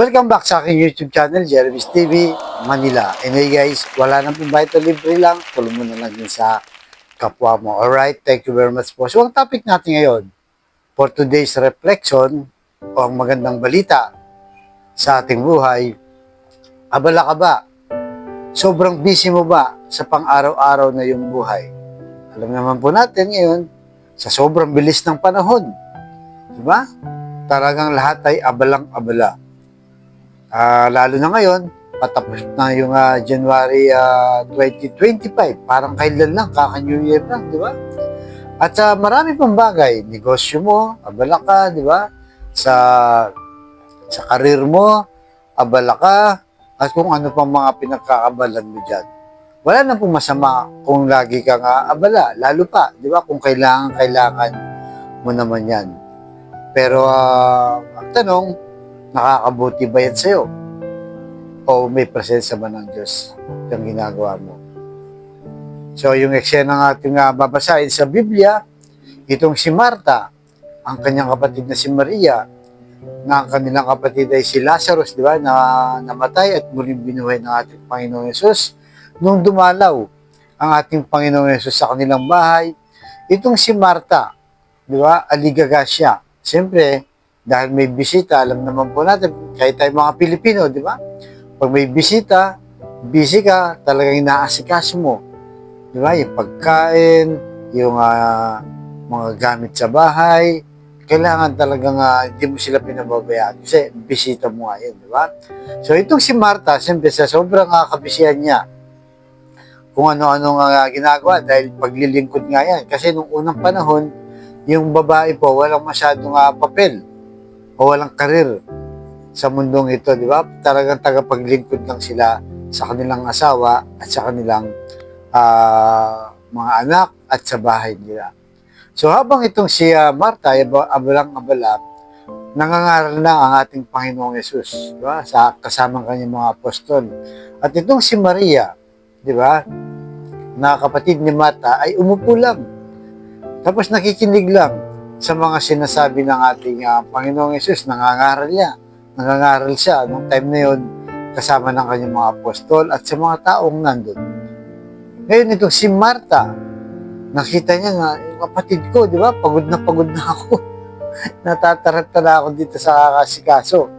Welcome back sa aking YouTube channel, Jeremy's TV, Manila. Anyway guys, wala nang invite o libre lang, tulong mo na lang din sa kapwa mo. Alright, thank you very much po. So ang topic natin ngayon, for today's reflection, o ang magandang balita sa ating buhay, abala ka ba? Sobrang busy mo ba sa pang-araw-araw na yung buhay? Alam naman po natin ngayon, sa sobrang bilis ng panahon, di ba? Talagang lahat ay abalang-abala. Lalo na ngayon, patapos na yung January 2025. Parang kailan lang, kaka-New Year lang, di ba? At marami pang bagay, negosyo mo, abala ka, di ba? Sa karir mo, abala ka, at kung ano pang mga pinagkakabalan mo dyan. Wala na pong masama kung lagi kang abala, lalo pa, di ba? Kung kailangan mo naman yan. Pero ang tanong, nakakabuti ba yan sa'yo? O may presensya ba ng Diyos yung ginagawa mo? So, yung eksena ng ating babasahin sa Biblia, itong si Marta, ang kanyang kapatid na si Maria, na ang kanilang kapatid ay si Lazarus, di ba, na namatay at muling binuhay ng ating Panginoong Yesus. Nung dumalaw ang ating Panginoong Yesus sa kanilang bahay, itong si Marta, di ba, aligaga siya. Siyempre, dahil may bisita, alam naman po natin, kahit tayo mga Pilipino, di ba? Pag may bisita, busy ka, talagang inaasikaso mo. Di ba? Yung pagkain, yung mga gamit sa bahay, kailangan talagang hindi mo sila pinababayaan kasi bisita mo nga yun, di ba? So, itong si Marta, siyempre sa sobrang kabisihan niya, kung ano-ano ginagawa dahil paglilingkod nga yan. Kasi nung unang panahon, yung babae po, walang masyadong papel o walang karir sa mundong ito, di ba? Talagang tagapaglingkod lang sila sa kanilang asawa at sa kanilang mga anak at sa bahay nila. So habang itong si Marta ay abalang-abala, nangangaral na ang ating Panginoong Yesus, di ba? Sa kasamang kanyang mga apostol. At itong si Maria, di ba? Na kapatid ni Marta ay umupo lang. Tapos nakikinig lang sa mga sinasabi ng ating Panginoong Yesus. Nangangaral siya nung time na yun kasama ng kanyang mga apostol at sa mga taong nandun. Ngayon itong si Marta, nakita niya nga, yung kapatid ko, di ba, pagod na ako. Natataranta na ako dito sa kakasikaso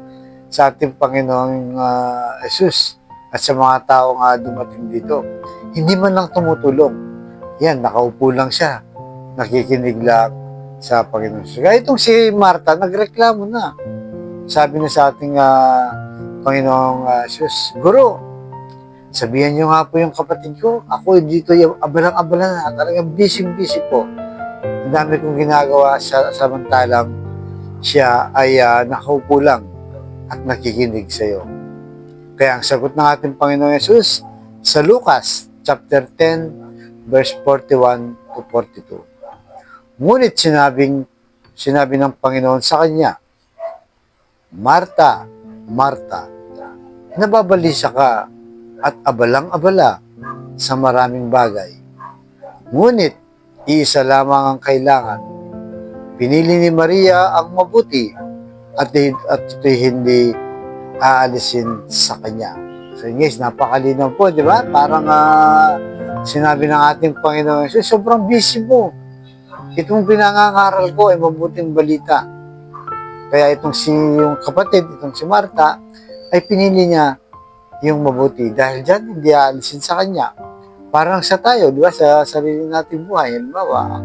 sa ating Panginoong Yesus at sa mga taong dumating dito. Hindi man lang tumutulong. Yan, nakaupo lang siya. Nakikinig lang sa Panginoon. Kaya itong si Marta, nagreklamo na. Sabi na sa ating Panginoong Jesus, Guro, sabihan niyo nga po yung kapatid ko, ako dito yung abalang-abala na, talagang busy-busy po. Ang dami kong ginagawa samantalang siya ay nakaupo lang at nakikinig sa iyo. Kaya ang sagot ng ating Panginoong Jesus sa Lucas chapter 10 verse 41 to 42. Ngunit sinabi ng Panginoon sa kanya, Marta, Marta, nababalisa ka at abalang-abala sa maraming bagay. Ngunit, iisa lamang ang kailangan. Pinili ni Maria ang mabuti at ito'y hindi aalisin sa kanya. So guys, napakalinaw po, di ba? Parang sinabi ng ating Panginoon, sobrang busy mo. Itong pinangangaral ko ay mabuting balita. Kaya yung kapatid, itong si Marta, ay pinili niya yung mabuti. Dahil dyan, hindi aalisin sa kanya. Parang sa tayo, di ba, sa sarili nating buhay. Halimbawa,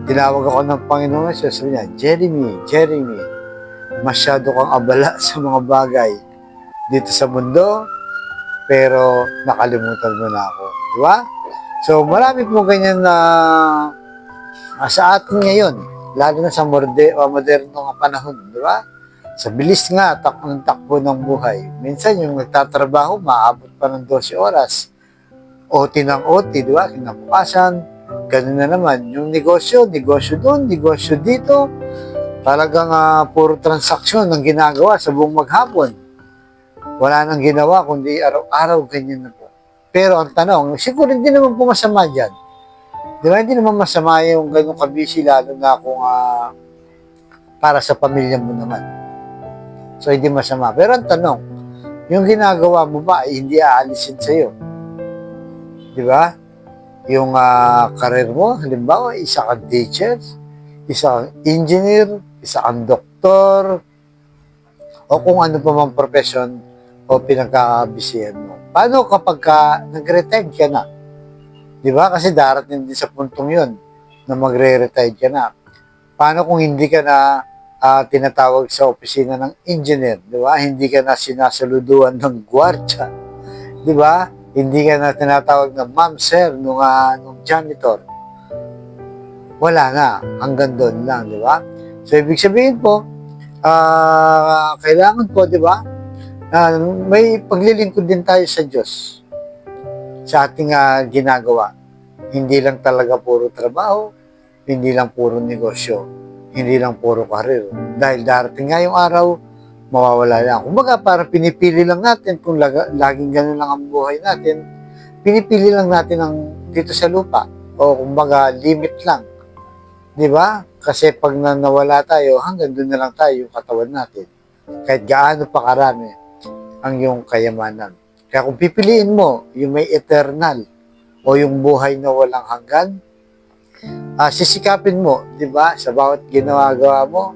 tinawag ako ng Panginoon Jesus, sabi niya, Jeremy, masyado kang abala sa mga bagay dito sa mundo, pero nakalimutan mo na ako. Di ba? So, marami po ganyan na sa atin ngayon, lalo na sa modernong panahon, di ba? Sa bilis nga, ng takbo ng buhay. Minsan yung nagtatrabaho, maabot pa ng 12 oras. OT ng OT, di ba? Kinabukasan, ganun na naman. Yung negosyo doon, negosyo dito. Talagang puro transaksyon ang ginagawa sa buong maghapon. Wala nang ginawa, kundi araw-araw ganyan na po. Pero ang tanong, siguro hindi naman po masama dyan. Di ba, hindi naman masama yung ganun kabisi, lalo na kung para sa pamilya mo naman. So, hindi masama. Pero ang tanong, yung ginagawa mo ba ay hindi aalisin sa'yo? Di ba? Yung career mo, halimbawa, isa kang teacher, isa kang engineer, isa kang doktor, o kung ano pa mang profession o pinagkakabisihan mo. Paano kapag nag-retire ka na? Di ba? Kasi darating din sa puntong yun na magre-retire ka na. Paano kung hindi ka na tinatawag sa opisina ng engineer? Di ba? Hindi ka na sinasaluduan ng gwardiya. Di ba? Hindi ka na tinatawag na ma'am, sir, nung janitor. Wala na. Hanggang doon lang, di ba? So, ibig sabihin po, kailangan po, di ba? May paglilingkod din tayo sa Diyos sa ating ginagawa. Hindi lang talaga puro trabaho, hindi lang puro negosyo, hindi lang puro karir. Dahil darating nga yung araw, mawawala lang. Kumbaga, parang pinipili lang natin kung laging ganun lang ang buhay natin, pinipili lang natin ang dito sa lupa. O kumbaga, limit lang. Di ba? Kasi pag nawala tayo, hanggang doon na lang tayo yung katawan natin. Kahit gaano pa karami ang iyong kayamanan. Kaya kung pipiliin mo yung may eternal o yung buhay na walang hanggan, sisikapin mo, di ba, sa bawat ginagawa mo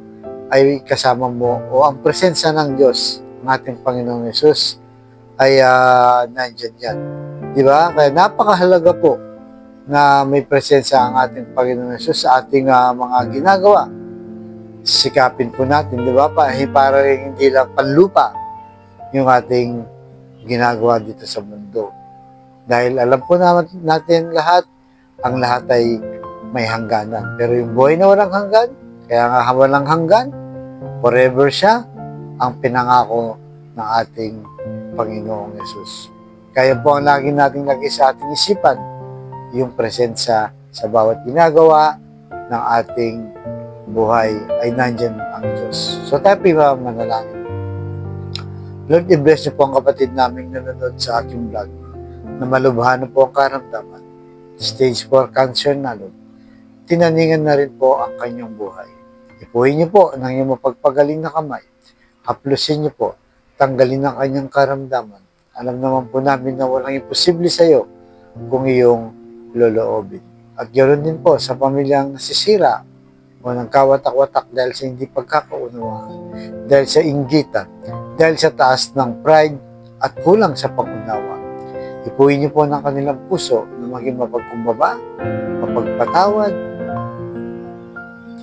ay kasama mo o ang presensya ng Diyos, ng ating Panginoong Yesus ay nandyan yan. Di ba? Kaya napakahalaga po na may presensya ang ating Panginoong Yesus sa ating mga ginagawa. Sikapin po natin, di ba? Para hindi lang panlupa yung ating ginagawa dito sa mundo. Dahil alam po natin lahat, ang lahat ay may hangganan. Pero yung buhay na walang hanggan, kaya nga walang hanggan, forever siya, ang pinangako ng ating Panginoong Yesus. Kaya po ang lagi nating lagay sa ating isipan, yung presensya sa bawat ginagawa ng ating buhay ay nandyan ang Diyos. So tayo manalangin. Lord, i-bless niyo po ang kapatid namin nanonood sa aking vlog na malubhan po ang karamdaman. Stage 4 cancer na, Lord. Tinaningan na rin po ang kanyang buhay. Ipuhin niyo po ng iyong mapagpagaling na kamay. Haplusin niyo po. Tanggalin ang kanyang karamdaman. Alam naman po namin na walang imposible sa iyo kung iyong loloobin. At ganoon din po sa pamilyang nasisira o ng kawatak-watak dahil sa hindi pagkakaunawaan, dahil sa inggitan, dahil sa taas ng pride at kulang sa pangunawa. Ipuhin niyo po ng kanilang puso na maging mapagkumbaba, mapagpatawad,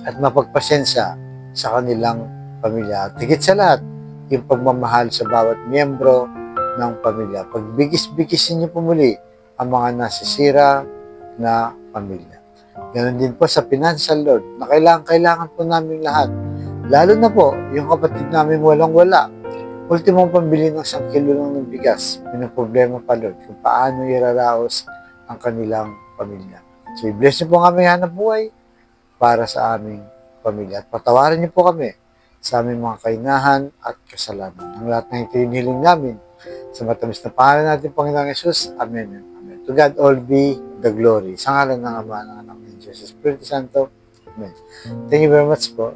at mapagpasensya sa kanilang pamilya. At higit sa lahat, yung pagmamahal sa bawat miyembro ng pamilya. Pagbigis-bigisin niyo po muli ang mga nasisira na pamilya. Ganon din po sa financial, Lord, na kailangan po namin lahat. Lalo na po, yung kapatid namin walang-wala. Ultimong pambili ng 1 kilo lang ng bigas. Pinaproblema pa, Lord, kung paano iraraos ang kanilang pamilya. So, i-bless niyo po kami hanap buhay para sa aming pamilya. At patawarin niyo po kami sa aming mga kainahan at kasalanan. Ang lahat ng ito yung hiling namin sa matamis na pangalan natin, Panginoong Yesus. Amen. Amen. To God all be the glory. Sa ngalan ng Ama, ng Anak, ng Diyos, Espiritu Santo. Amen. Thank you very much po.